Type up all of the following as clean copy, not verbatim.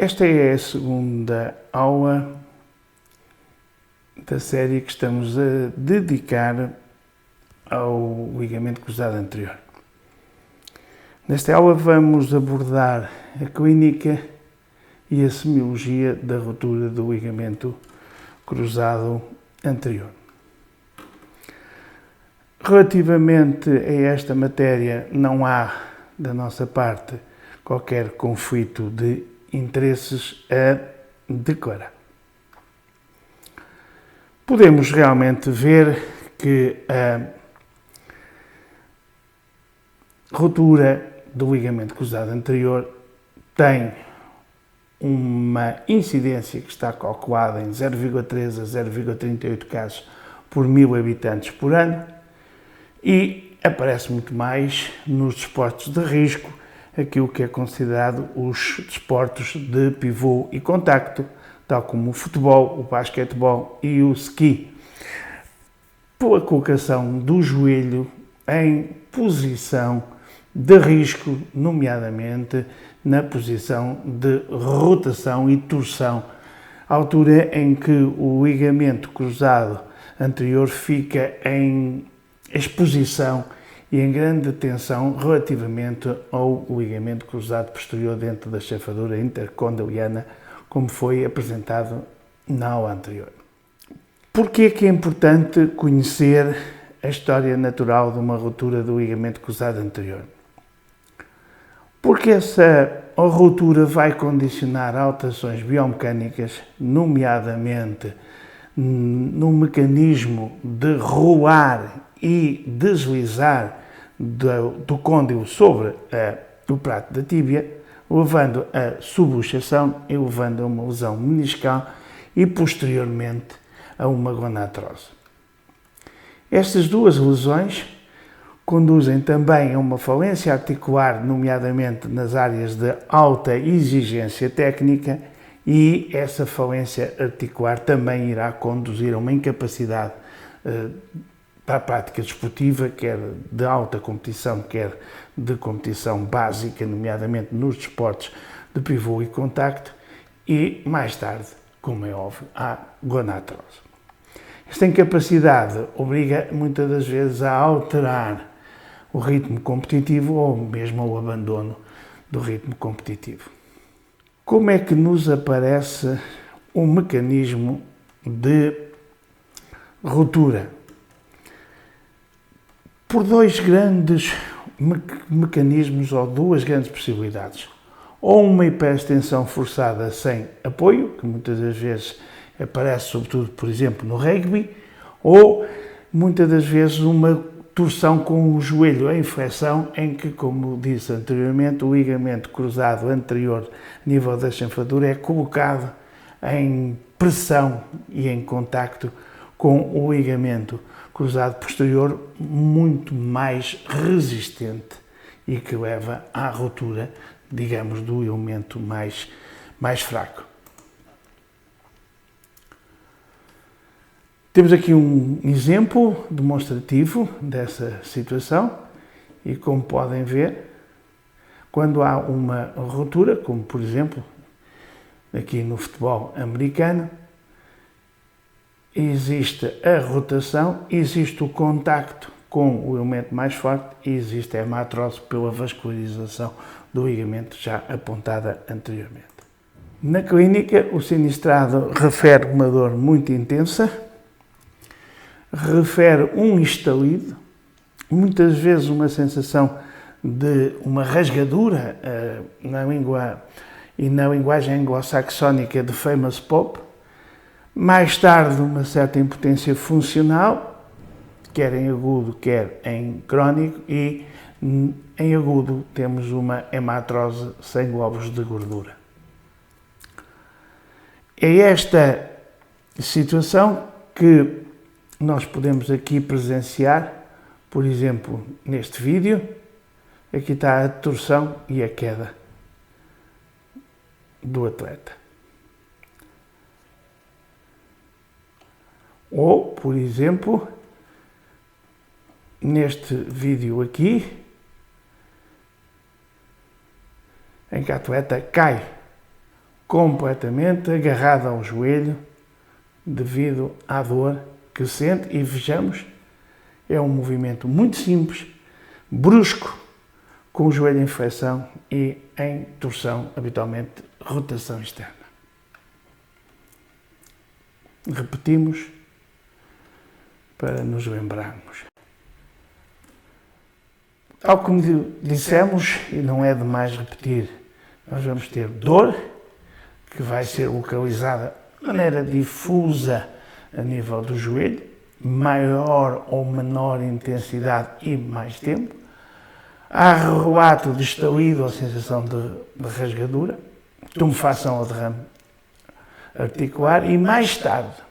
Esta é a segunda aula da série que estamos a dedicar ao ligamento cruzado anterior. Nesta aula vamos abordar a clínica e a semiologia da ruptura do ligamento cruzado anterior. Relativamente a esta matéria, não há, da nossa parte, qualquer conflito de interesses a declarar. Podemos realmente ver que a ruptura do ligamento cruzado anterior tem uma incidência que está calculada em 0,3 a 0,38 casos por 1000 habitantes por ano e aparece muito mais nos desportos de risco, aquilo que é considerado os desportos de pivô e contacto, tal como o futebol, o basquetebol e o ski. Pela colocação do joelho em posição de risco, nomeadamente na posição de rotação e torção, à altura em que o ligamento cruzado anterior fica em exposição e em grande tensão relativamente ao ligamento cruzado posterior dentro da chafadura intercondiliana, como foi apresentado na aula anterior. Porquê é que é importante conhecer a história natural de uma ruptura do ligamento cruzado anterior? Porque essa ruptura vai condicionar alterações biomecânicas, nomeadamente no mecanismo de rolar e deslizar do côndilo sobre o prato da tíbia, levando a subluxação e levando a uma lesão meniscal e, posteriormente, a uma gonatrose. Estas duas lesões conduzem também a uma falência articular, nomeadamente nas áreas de alta exigência técnica, e essa falência articular também irá conduzir a uma incapacidade para a prática desportiva, quer de alta competição, quer de competição básica, nomeadamente nos desportos de pivô e contacto, e mais tarde, como é óbvio, à gonatrose. Esta incapacidade obriga muitas das vezes a alterar o ritmo competitivo ou mesmo ao abandono do ritmo competitivo. Como é que nos aparece um mecanismo de ruptura? Por dois grandes mecanismos ou duas grandes possibilidades. Ou uma hiperextensão forçada sem apoio, que muitas das vezes aparece sobretudo, por exemplo, no rugby, ou muitas das vezes uma torção com o joelho em flexão, em que, como disse anteriormente, o ligamento cruzado anterior, a nível da chanfadura, é colocado em pressão e em contacto com o ligamento cruzado posterior, muito mais resistente e que leva à ruptura, digamos, do elemento mais fraco. Temos aqui um exemplo demonstrativo dessa situação e, como podem ver, quando há uma ruptura, como por exemplo aqui no futebol americano, existe a rotação, existe o contacto com o elemento mais forte e existe a hematrose pela vascularização do ligamento já apontada anteriormente. Na clínica, o sinistrado refere uma dor muito intensa, refere um estalido, muitas vezes uma sensação de uma rasgadura na língua e na linguagem anglo-saxónica de famous pop, mais tarde uma certa impotência funcional, quer em agudo, quer em crónico, e em agudo temos uma hematrose sem glóbulos de gordura. É esta situação que nós podemos aqui presenciar, por exemplo, neste vídeo. Aqui está a torção e a queda do atleta. Ou, por exemplo, neste vídeo aqui, em que a atleta cai completamente agarrado ao joelho devido à dor que sente. E vejamos, é um movimento muito simples, brusco, com o joelho em flexão e em torção, habitualmente rotação externa. Repetimos para nos lembrarmos. Tal como dissemos, e não é demais repetir, nós vamos ter dor, que vai ser localizada de maneira difusa a nível do joelho, maior ou menor intensidade e mais tempo. Há relato de estalido ou sensação de rasgadura, tumefação ou derrame articular e mais tarde,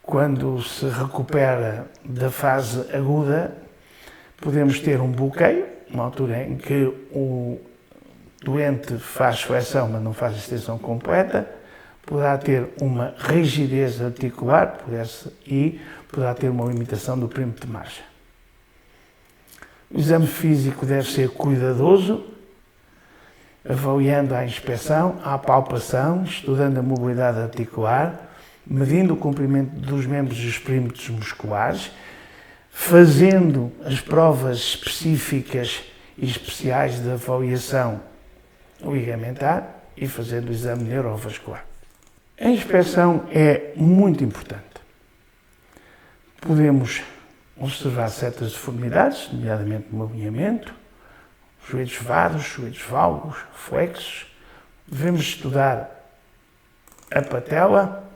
quando se recupera da fase aguda, podemos ter um bloqueio, uma altura em que o doente faz flexão, mas não faz extensão completa, poderá ter uma rigidez articular e poderá ter uma limitação do perímetro de marcha. O exame físico deve ser cuidadoso, avaliando a inspeção, a palpação, estudando a mobilidade articular, medindo o comprimento dos membros e os perímetros musculares, fazendo as provas específicas e especiais de avaliação ligamentar e fazendo o exame neurovascular. A inspeção é muito importante. Podemos observar certas deformidades, nomeadamente no alinhamento, joelhos varos, joelhos valgos, flexos. Devemos estudar a patela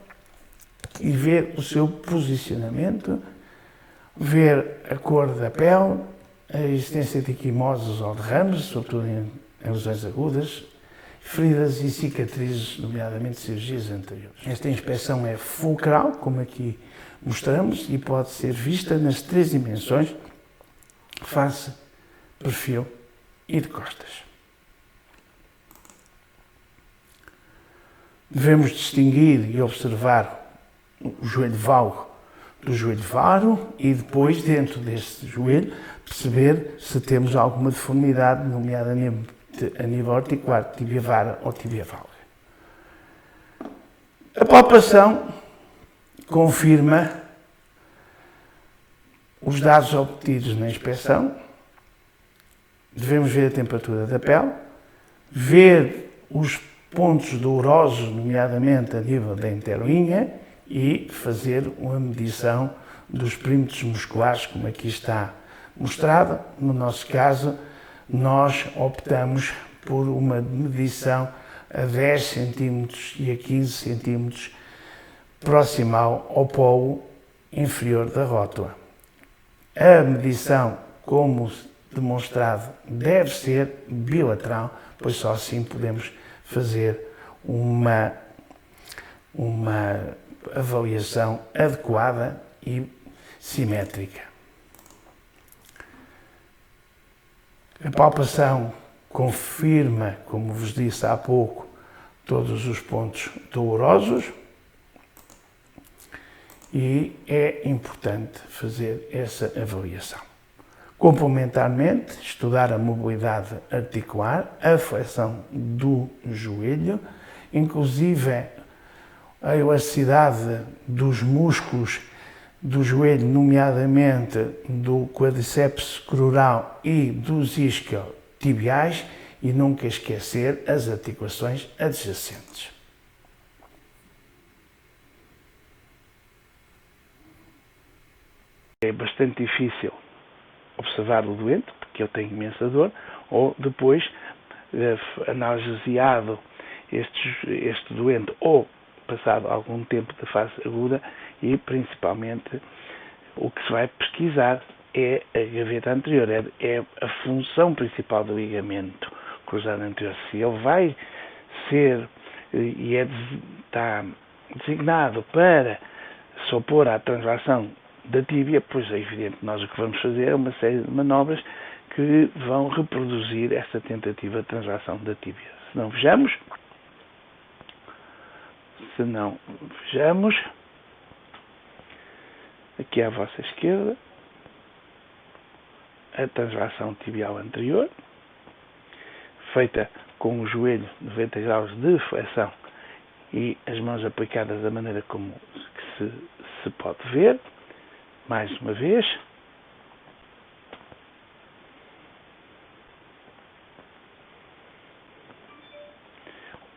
e ver o seu posicionamento, ver a cor da pele, a existência de equimoses ou derrames, sobretudo em lesões agudas, feridas e cicatrizes, nomeadamente cirurgias anteriores. Esta inspeção é fulcral, como aqui mostramos, e pode ser vista nas 3 dimensões: face, perfil e de costas. Devemos distinguir e observar o joelho valgo do joelho varo e depois, dentro deste joelho, perceber se temos alguma deformidade, nomeadamente a nível articular, tíbia vara ou tíbia valga. A palpação confirma os dados obtidos na inspeção. Devemos ver a temperatura da pele, ver os pontos dolorosos, nomeadamente a nível da interlinha, e fazer uma medição dos perímetros musculares, como aqui está mostrado. No nosso caso, nós optamos por uma medição a 10 cm e a 15 cm proximal ao polo inferior da rótula. A medição, como demonstrado, deve ser bilateral, pois só assim podemos fazer uma avaliação adequada e simétrica. A palpação confirma, como vos disse há pouco, todos os pontos dolorosos e é importante fazer essa avaliação. Complementarmente, estudar a mobilidade articular, a flexão do joelho, inclusive a elasticidade dos músculos do joelho, nomeadamente do quadríceps crural e dos isquiotibiais, e nunca esquecer as articulações adjacentes. É bastante difícil observar o doente, porque ele tem imensa dor, ou depois, analgesiado este doente, ou passado algum tempo da fase aguda, e principalmente o que se vai pesquisar é a gaveta anterior, é a função principal do ligamento cruzado anterior. Se ele vai ser e está designado para se opor à translação da tíbia, pois é evidente que nós o que vamos fazer é uma série de manobras que vão reproduzir essa tentativa de translação da tíbia. Se não vejamos, aqui à vossa esquerda, a translação tibial anterior, feita com o joelho 90 graus de flexão e as mãos aplicadas da maneira como se pode ver. Mais uma vez.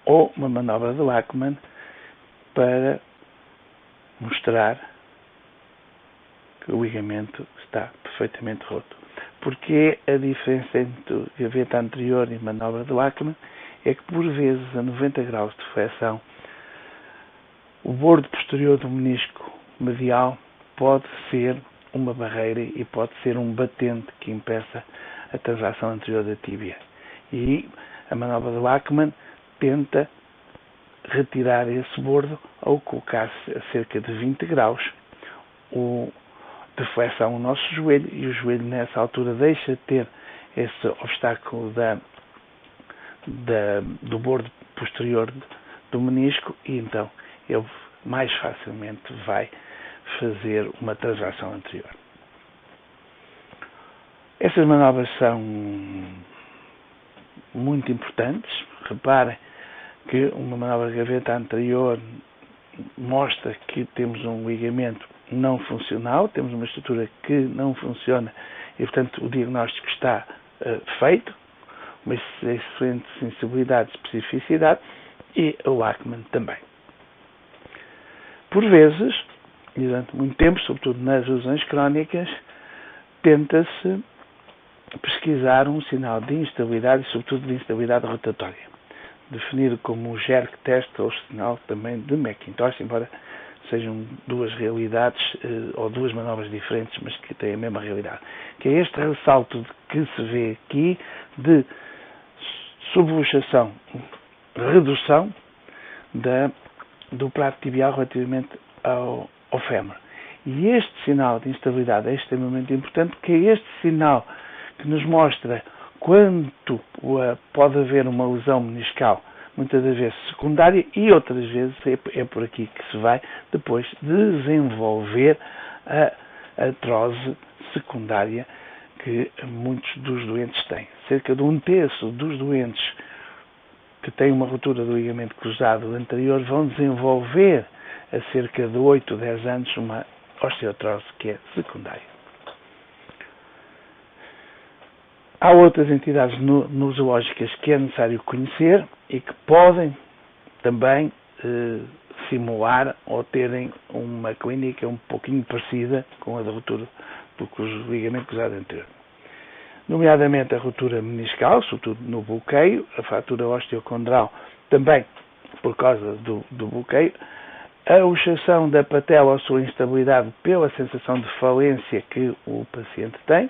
Ou uma manobra do Lachman para mostrar que o ligamento está perfeitamente roto. Porque a diferença entre gaveta anterior e manobra do Lachman é que por vezes a 90 graus de flexão o bordo posterior do menisco medial pode ser uma barreira e pode ser um batente que impeça a translação anterior da tíbia. E a manobra do Lachman tenta retirar esse bordo ao colocar-se a cerca de 20 graus de flexão o nosso joelho, e o joelho nessa altura deixa de ter esse obstáculo do bordo posterior do menisco e então ele mais facilmente vai fazer uma translação anterior. Essas manobras são muito importantes. Reparem que uma manobra de gaveta anterior mostra que temos um ligamento não funcional, temos uma estrutura que não funciona e, portanto, o diagnóstico está feito, uma excelente sensibilidade e especificidade, e o Lachman também. Por vezes, e durante muito tempo, sobretudo nas lesões crónicas, tenta-se pesquisar um sinal de instabilidade e, sobretudo, de instabilidade rotatória, definido como o Jerk test ou sinal também de McIntosh, embora sejam duas realidades ou duas manobras diferentes, mas que têm a mesma realidade, que é este ressalto que se vê aqui de subluxação, redução do plato tibial relativamente ao fémur. E este sinal de instabilidade é extremamente importante, porque é este sinal que nos mostra quanto pode haver uma lesão meniscal, muitas das vezes secundária, e outras vezes é por aqui que se vai depois desenvolver a artrose secundária que muitos dos doentes têm. Cerca de 1/3 dos doentes que têm uma ruptura do ligamento cruzado anterior vão desenvolver a cerca de 8 ou 10 anos uma osteoartrose que é secundária. Há outras entidades nosológicas que é necessário conhecer e que podem também simular ou terem uma clínica um pouquinho parecida com a da ruptura do ligamento cruzado anterior. Nomeadamente a ruptura meniscal, sobretudo no bloqueio, a fratura osteocondral também por causa do bloqueio, a luxação da patela ou sua instabilidade pela sensação de falência que o paciente tem.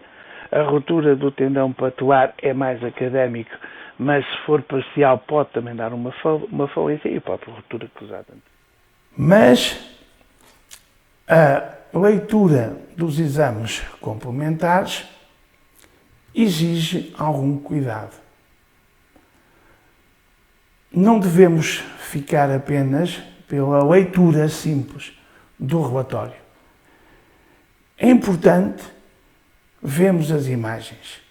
A ruptura do tendão patelar é mais académico, mas se for parcial pode também dar uma falência e a própria ruptura cruzada. Mas a leitura dos exames complementares exige algum cuidado. Não devemos ficar apenas pela leitura simples do relatório. É importante vermos as imagens.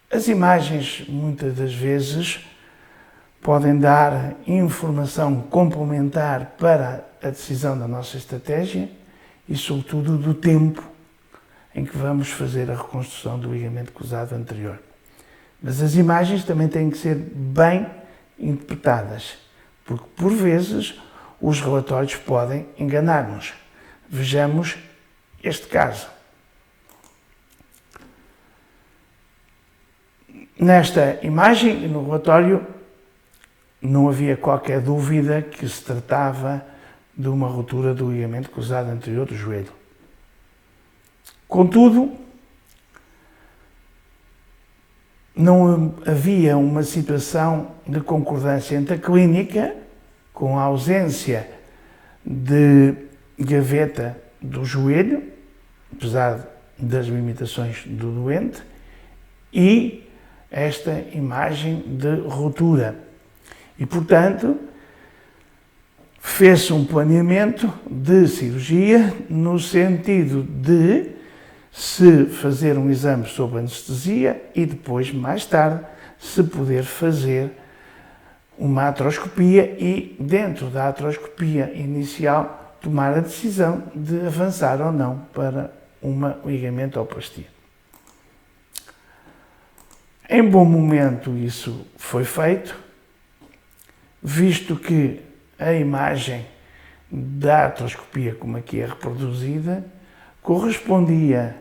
As imagens, muitas das vezes, podem dar informação complementar para a decisão da nossa estratégia e, sobretudo, do tempo em que vamos fazer a reconstrução do ligamento cruzado anterior. Mas as imagens também têm que ser bem interpretadas, porque, por vezes, os relatórios podem enganar-nos. Vejamos este caso. Nesta imagem e no relatório não havia qualquer dúvida que se tratava de uma ruptura do ligamento cruzado anterior do joelho. Contudo, não havia uma situação de concordância entre a clínica, com a ausência de gaveta do joelho, apesar das limitações do doente, e esta imagem de ruptura. E, portanto, fez-se um planeamento de cirurgia no sentido de se fazer um exame sob anestesia e depois, mais tarde, se poder fazer uma artroscopia e, dentro da artroscopia inicial, tomar a decisão de avançar ou não para uma ligamentoplastia. Em bom momento isso foi feito, visto que a imagem da artroscopia, como aqui é reproduzida, correspondia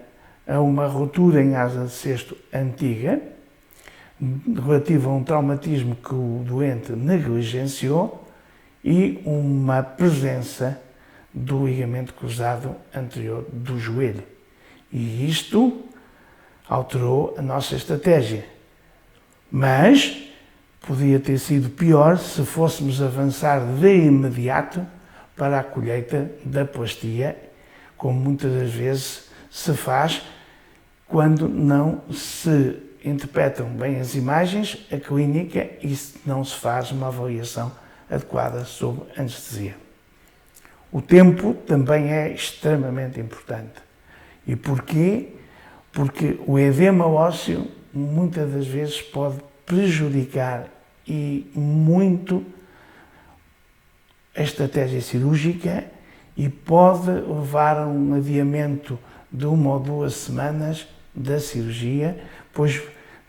a uma ruptura em asa de cesto antiga, relativa a um traumatismo que o doente negligenciou e uma presença do ligamento cruzado anterior do joelho. E isto alterou a nossa estratégia. Mas podia ter sido pior se fôssemos avançar de imediato para a colheita da plastia, como muitas das vezes se faz quando não se interpretam bem as imagens, a clínica, e não se faz uma avaliação adequada sob anestesia. O tempo também é extremamente importante. E porquê? Porque o edema ósseo muitas das vezes pode prejudicar e muito a estratégia cirúrgica e pode levar a um adiamento de 1 ou 2 semanas da cirurgia, pois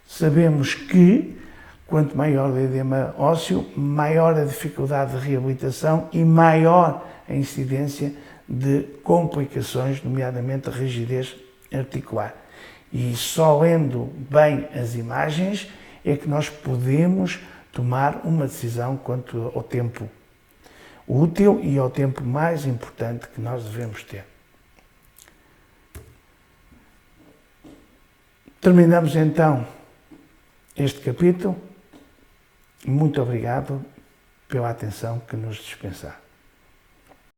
sabemos que quanto maior o edema ósseo, maior a dificuldade de reabilitação e maior a incidência de complicações, nomeadamente rigidez articular. E só lendo bem as imagens é que nós podemos tomar uma decisão quanto ao tempo útil e ao tempo mais importante que nós devemos ter. Terminamos então este capítulo. Muito obrigado pela atenção que nos dispensaram.